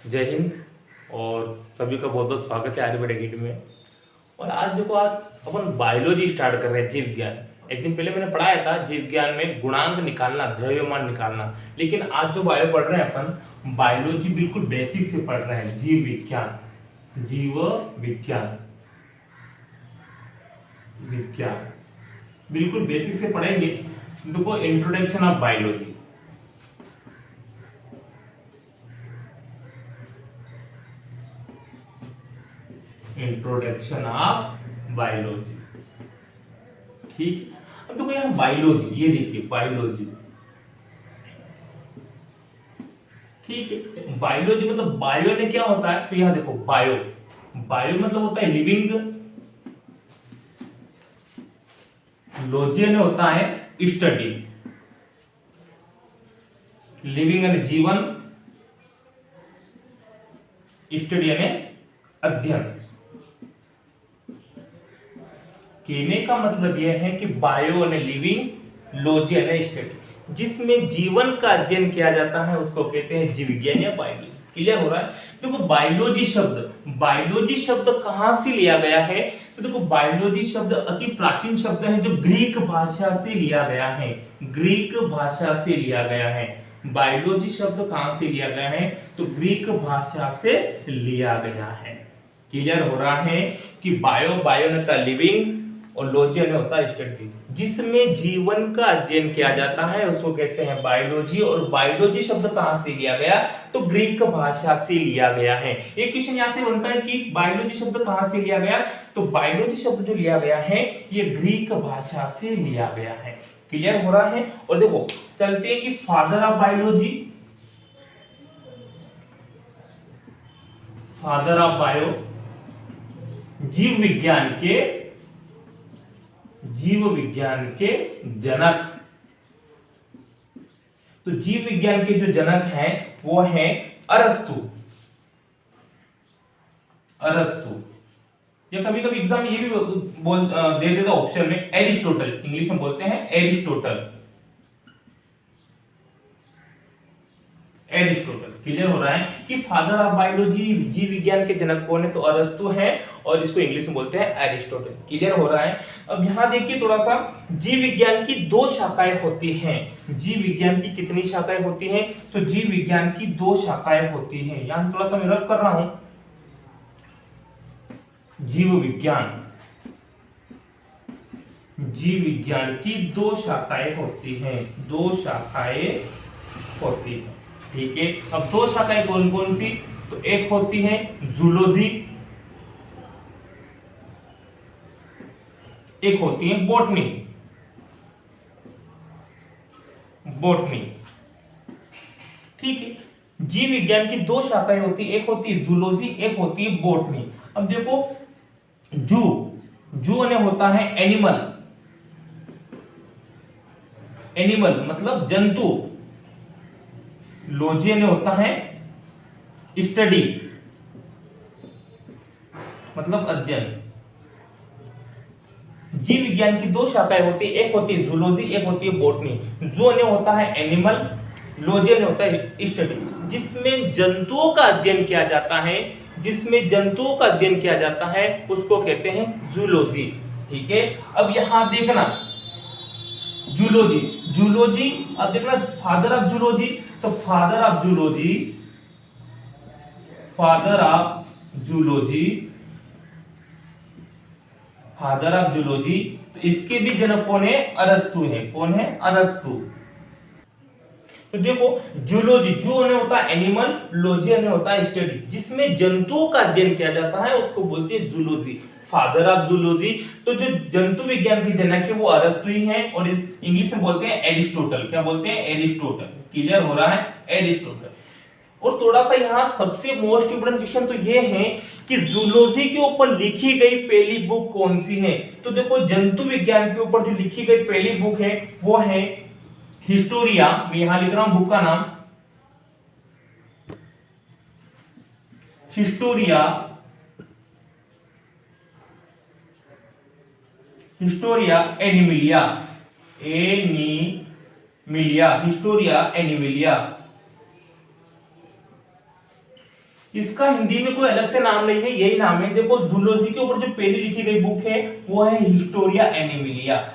जय हिंद। और सभी का बहुत बहुत स्वागत है आर्यभट्ट एकेडमी में। और आज देखो, आज अपन बायोलॉजी स्टार्ट कर रहे हैं, जीव विज्ञान। एक दिन पहले मैंने पढ़ाया था जीव विज्ञान में गुणांक निकालना, द्रव्यमान निकालना। लेकिन आज जो बायो पढ़ रहे हैं अपन, बायोलॉजी बिल्कुल बेसिक से पढ़ रहे हैं, जीव विज्ञान। जीव विज्ञान विज्ञान बिल्कुल बेसिक से पढ़ेंगे। देखो, introduction of biology. Introduction of biology, ठीक। अब देखो यहाँ बायोलॉजी, ये देखिए बायोलॉजी, ठीक है। बायोलॉजी मतलब बायो में क्या होता है, तो यहाँ देखो बायो, बायो मतलब होता है लिविंग, लॉजी में होता है स्टडी, लिविंग यानी जीवन, स्टडी यानी अध्ययन। कहने का मतलब यह है कि बायो यानी लिविंग, लॉजी यानी स्टडी, जिसमें जीवन का अध्ययन किया जाता है उसको कहते हैं जीव विज्ञान या बायोलॉजी। क्लियर हो रहा है? देखो बायोलॉजी शब्द कहां से लिया गया है, तो देखो बायोलॉजी शब्द अति प्राचीन शब्द है जो ग्रीक भाषा से लिया गया है। ग्रीक भाषा से लिया गया है। बायोलॉजी शब्द कहां से लिया गया है, तो ग्रीक भाषा से लिया गया है। क्लियर हो रहा है कि बायो ने था लिविंग और लॉजी में होता है स्टडी, जिसमें जीवन का अध्ययन किया जाता है उसको कहते हैं बायोलॉजी। और बायोलॉजी शब्द कहां से लिया गया, तो ग्रीक भाषा से लिया गया है। एक क्वेश्चन यहां से बनता है कि बायोलॉजी शब्द कहां से लिया गया, तो बायोलॉजी शब्द जो लिया गया है ये ग्रीक भाषा से लिया गया है। क्लियर हो रहा है? और देखो चलते हैं कि father of biology, father of bio, जीव विज्ञान के जनक। तो जीव विज्ञान के जो जनक हैं वो हैं अरस्तु। या कभी कभी एग्जाम ये भी दे देता ऑप्शन में एरिस्टोटल, इंग्लिश में बोलते हैं एरिस्टोटल। क्लियर हो रहा है कि फादर ऑफ बायोलॉजी, जीव विज्ञान के जनक कौन है, तो अरस्तु है, और इसको इंग्लिश में बोलते हैं एरिस्टोटल। क्लियर हो रहा है? अब यहां देखिए थोड़ा सा, जीव विज्ञान की दो शाखाएं होती हैं। जीव विज्ञान की कितनी शाखाएं होती हैं, तो जीव विज्ञान की दो शाखाएं होती हैं। यहां थोड़ा सा मैं रब कर रहा हूं, जीव विज्ञान की दो शाखाएं होती हैं, ठीक है। अब दो शाखाएं कौन कौन सी, तो एक होती है जूलॉजी, एक होती है बॉटनी। ठीक है। जीव विज्ञान की दो शाखाएं होती है, एक होती है जूलॉजी, एक होती है बॉटनी। अब देखो जू ने होता है एनिमल मतलब जंतु, लॉजी ने होता है स्टडी मतलब अध्ययन। जीव विज्ञान की दो शाखाएं होती है, एक होती है जूलॉजी, एक होती है बॉटनी। जू ने होता है एनिमल, लॉजी ने होता है स्टडी, जिसमें जंतुओं का अध्ययन किया जाता है उसको कहते हैं जूलॉजी। ठीक है। अब यहां देखना जूलॉजी, अब देखना फादर ऑफ जूलॉजी, तो फादर ऑफ जूलॉजी, तो इसके भी जनक कौन है, अरस्तु है। कौन है, अरस्तु। तो देखो जूलॉजी, जू ने होता है एनिमल, लॉजी ने होता है स्टडी, जिसमें जंतुओं का अध्ययन किया जाता है उसको बोलते हैं जूलॉजी, फादर ऑफ जूलॉजी। तो जो जंतु विज्ञान के जनक है वो अरस्तु ही है, और इस इंग्लिश में बोलते हैं एरिस्टोटल। क्या बोलते हैं, एरिस्टोटल। क्लियर हो रहा है, एरिस्टोटल। और थोड़ा सा यहाँ सबसे मोस्ट इंपोर्टेंट क्वेश्चन तो ये है कि जूलॉजी के ऊपर लिखी गई पहली बुक कौन सी है, तो देखो जंतु विज्ञान के ऊपर जो लिखी गई पहली बुक है वो है हिस्टोरिया। मैं यहां लिख रहा हूं बुक का नाम, हिस्टोरिया एनिमिलिया, हिस्टोरिया एनिमिलिया। इसका हिंदी में कोई अलग से नाम नहीं है, यही नाम है। देखो जूलॉजी के ऊपर जो पहली लिखी गई बुक है वो है हिस्टोरिया एनिमिलिया।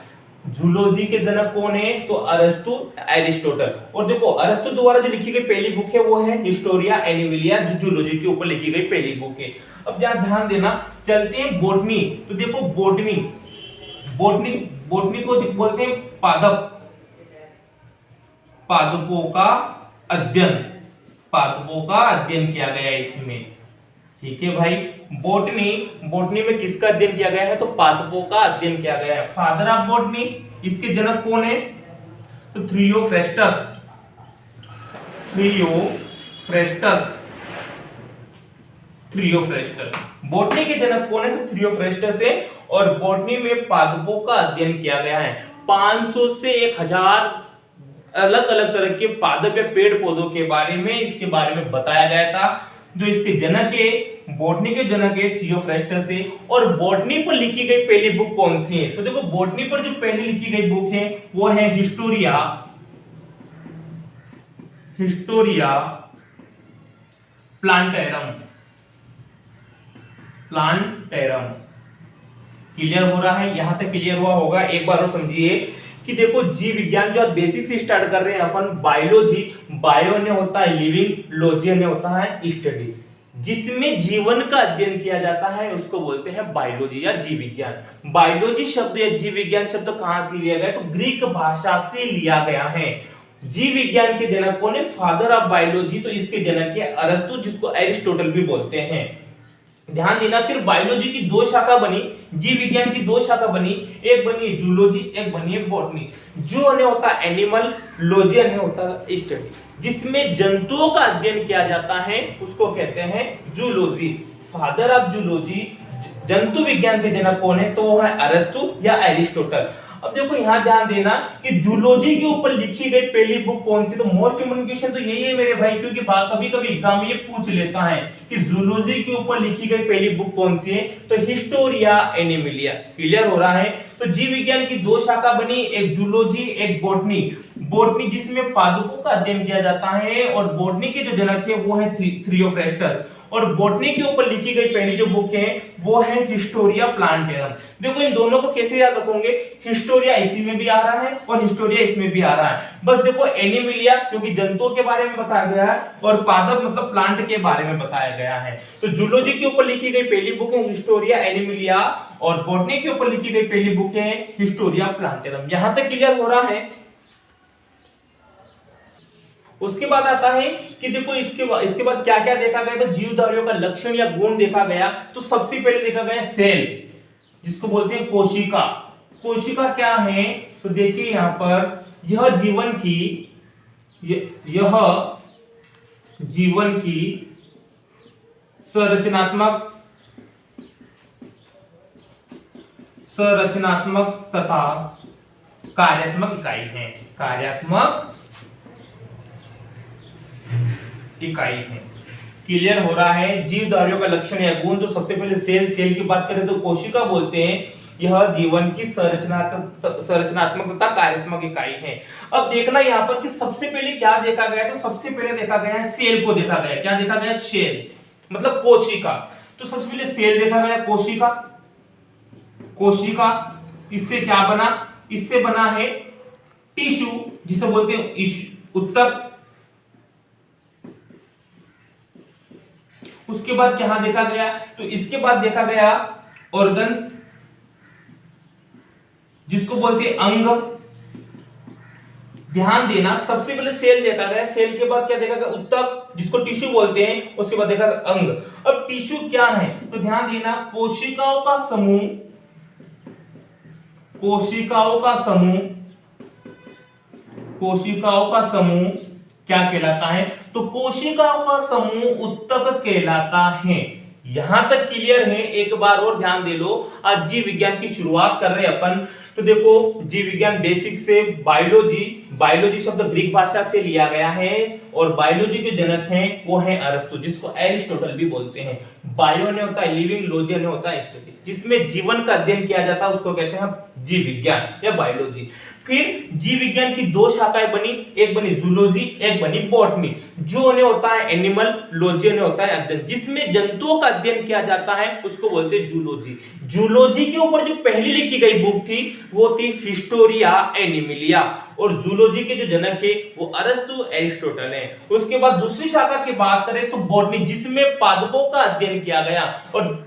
जूलॉजी के जनक कौन है? तो अरस्तु, एरिस्टोटल। और देखो अरस्तु द्वारा जो लिखी गई पहली बुक है वो है हिस्टोरिया एनिमिलिया, जो जूलॉजी के ऊपर लिखी गई पहली बुक है। अब जहां ध्यान देना, चलते हैं बोटनी। तो देखो बोटनी, बोटनी बोटनी को बोलते हैं पादप, पादपों का अध्ययन, पादपों का अध्ययन किया गया है इसमें। ठीक है भाई, बोटनी, बोटनी में किसका अध्ययन किया गया है? तो पादपों का अध्ययन किया गया है। फादर ऑफ बोटनी, इसके जनक कौन है? तो थियोफ्रेस्टस, थियोफ्रेस्टस, थियोफ्रेस्टस। बोटनी के जनक कौन है? तो थियोफ्रेस्टस है। और बोटनी में पादपों का अध्ययन किया गया है। 500 से 1000 अलग अलग तरह के पादप या पेड़ पौधों के बारे में, इसके बारे में बताया गया था। जो इसके जनक है, बोटनी के जनक है थियोफ्रेस्टस है। और बोटनी पर लिखी गई पहली बुक कौन सी है? तो देखो बोटनी पर जो पहली लिखी गई बुक है वो है Historia, Historia plantarum, plantarum. Clear हो रहा है? यहां तक क्लियर हुआ होगा। एक बार और समझिए कि देखो जीव विज्ञान जो आप बेसिक से स्टार्ट कर रहे हैं अपन, बायोलॉजी, बायो ने होता है लिविंग, लॉजी ने होता है स्टडी। जिसमें जीवन का अध्ययन किया जाता है उसको बोलते हैं बायोलॉजी या जीव विज्ञान। बायोलॉजी शब्द या जीव विज्ञान शब्द कहां से लिया गया? तो ग्रीक भाषा से लिया गया है। जीव विज्ञान के जनक कौन है? फादर ऑफ बायोलॉजी, तो इसके जनक है अरस्तु, जिसको एरिस्टोटल भी बोलते हैं। ध्यान देना, फिर बायोलॉजी की 2 शाखा बनी, जीव विज्ञान की 2 शाखा बनी, एक बनी है जूलॉजी, एक बनी है बॉटनी। जो अन्य होता है एनिमल, लॉजी अन्य होता है स्टडी। जिसमें जंतुओं का अध्ययन किया जाता है उसको कहते हैं जूलॉजी। फादर ऑफ जूलॉजी, जंतु विज्ञान के जनक कौन है? तो वो है अरस्तु या एरिस्टोटल। अब देखो यहां ध्यान देना कि जूलॉजी के ऊपर लिखी गई पहली बुक कौन सी? तो मोस्ट इम्पोर्टेंट क्वेश्चन तो यही है मेरे भाई, क्योंकि कभी कभी एग्जाम में ये पूछ लेता है कि जूलॉजी के ऊपर लिखी गई पहली बुक कौन सी है? तो हिस्टोरिया एनिमिलिया। क्लियर हो रहा है? तो जीव विज्ञान की 2 शाखा बनी, एक जूलॉजी, एक बॉटनी। बॉटनी जिसमें पादपों का अध्ययन किया जाता है, और बॉटनी के जो जनक है वो है थियोफ्रेस्टस। और बॉटनी के ऊपर लिखी गई पहली जो बुक है वो है हिस्टोरिया प्लांटेरम। देखो इन दोनों को कैसे याद रखोगे? हिस्टोरिया इसी में भी आ रहा है और हिस्टोरिया इसमें भी आ रहा है। बस देखो एनिमिलिया क्योंकि जंतुओं के बारे में बताया गया है, और पादप मतलब प्लांट के बारे में बताया गया है। तो जूलॉजी के ऊपर लिखी गई पहली बुक है हिस्टोरिया एनिमिलिया, और बॉटनी के ऊपर लिखी गई पहली बुक है हिस्टोरिया प्लांटेरम। यहां तक क्लियर हो रहा है? उसके बाद आता है कि देखो इसके बाद क्या क्या देखा गया? तो जीवधारियों का लक्षण या गुण देखा गया। तो सबसे पहले देखा गया सेल, जिसको बोलते हैं कोशिका। कोशिका क्या है? तो देखिए यहां पर यह जीवन की संरचनात्मक तथा कार्यात्मक इकाई है, कार्यात्मक इकाई है। क्लियर हो रहा है? जीवधारियों का लक्षण या गुण, तो सबसे पहले सेल, सेल की बात करें तो कोशिका बोलते हैं, यह जीवन की संरचनात्मक तथा कार्यात्मक इकाई है। अब देखना यहाँ पर कि सबसे पहले क्या देखा गया? तो सबसे पहले देखा गया है सेल को देखा गया। क्या देखा गया? सेल मतलब कोशिका। तो सबसे पहले सेल देखा गया, कोशिका। कोशिका इससे क्या बना? इससे बना है टिश्यू, जिसे बोलते हैं उत्तक। उसके बाद क्या देखा गया? तो इसके बाद देखा गया ऑर्गन्स, जिसको बोलते हैं अंग। ध्यान देना, सबसे पहले सेल देखा गया, सेल के बाद क्या देखा गया? उत्तक, जिसको टिश्यू बोलते हैं। उसके बाद देखा अंग। अब टिश्यू क्या है? तो ध्यान देना, कोशिकाओं का समूह, कोशिकाओं का समूह, कोशिकाओं का समूह क्या कहलाता है? तो कोशिकाओं का समूह उत्तक कहलाता है। यहां तक क्लियर है? एक बार और ध्यान दे लो। आज जीव विज्ञान की शुरुआत कर रहे हैं अपन। तो देखो जीव विज्ञान बेसिक से बायोलॉजी, बायोलॉजी शब्द ग्रीक भाषा से लिया गया है, और बायोलॉजी के जनक हैं वो हैं अरस्तु, जिसको एरिस्टोटल भी बोलते हैं। बायो ने होता है लिविंग, लॉजी ने होता है स्टडी। जिसमें जीवन का अध्ययन किया जाता है उसको कहते हैं जीव विज्ञान या बायोलॉजी। फिर जीव विज्ञान की दो शाखाएं बनी, एक बनी जूलॉजी, एक बनी बॉटनी। जो ने होता है एनिमल, लॉजी ने होता है अध्ययन, जिसमें जंतुओं का अध्ययन किया जाता है उसको बोलते हैं जूलॉजी। जूलॉजी के ऊपर जो पहली लिखी गई बुक थी वो थी हिस्टोरिया एनिमलिया, और जूलॉजी के जो जनक है वो अरस्तु एरिस्टोटल है। उसके बाद दूसरी शाखा की बात करें तो बॉटनी, जिसमें पादपों का अध्ययन किया गया, और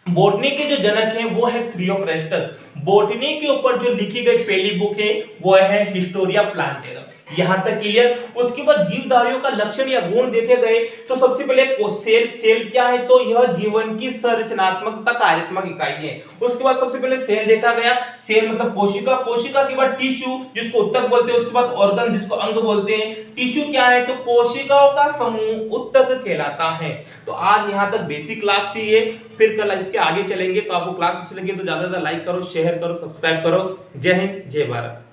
बॉटनी के जो जनक हैं वो है थियोफ्रेस्टस। बॉटनी के ऊपर जो लिखी गई पहली बुक है वो है हिस्टोरिया प्लांटेरम। यहां तक क्लियर। उसके बाद जीवधारियों का लक्षण या गुण देखे गए तो सबसे पहले सेल। सेल क्या है? तो यह जीवन की संरचनात्मक तथा कार्यात्मक इकाई है। उसके बाद सबसे पहले सेल देखा गया। सेल मतलब कोशिका, कोशिका के बाद टिश्यू जिसको उत्तक बोलते हैं, उसके बाद ऑर्गन जिसको अंग बोलते हैं। टिश्यू क्या है? तो कोशिकाओं का समूह उत्तक कहलाता है। तो आज यहां तक बेसिक क्लास थी ये, फिर कल इसके आगे चलेंगे। तो आपको क्लास अच्छी लगी तो ज्यादा से ज्यादा लाइक करो, शेयर करो, सब्सक्राइब करो। जय हिंद, जय भारत।